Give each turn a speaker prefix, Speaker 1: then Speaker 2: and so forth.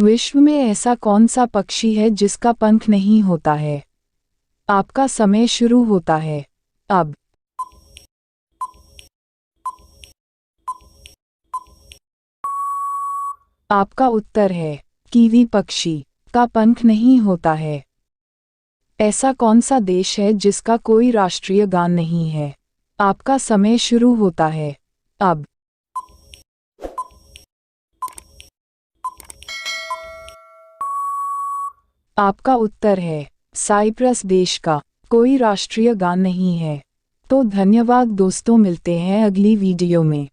Speaker 1: विश्व में ऐसा कौन सा पक्षी है जिसका पंख नहीं होता है? आपका समय शुरू होता है अब। आपका उत्तर है कीवी पक्षी का पंख नहीं होता है। ऐसा कौन सा देश है जिसका कोई राष्ट्रीय गान नहीं है? आपका समय शुरू होता है अब। आपका उत्तर है साइप्रस देश का कोई राष्ट्रीय गान नहीं है। तो धन्यवाद दोस्तों, मिलते हैं अगली वीडियो में।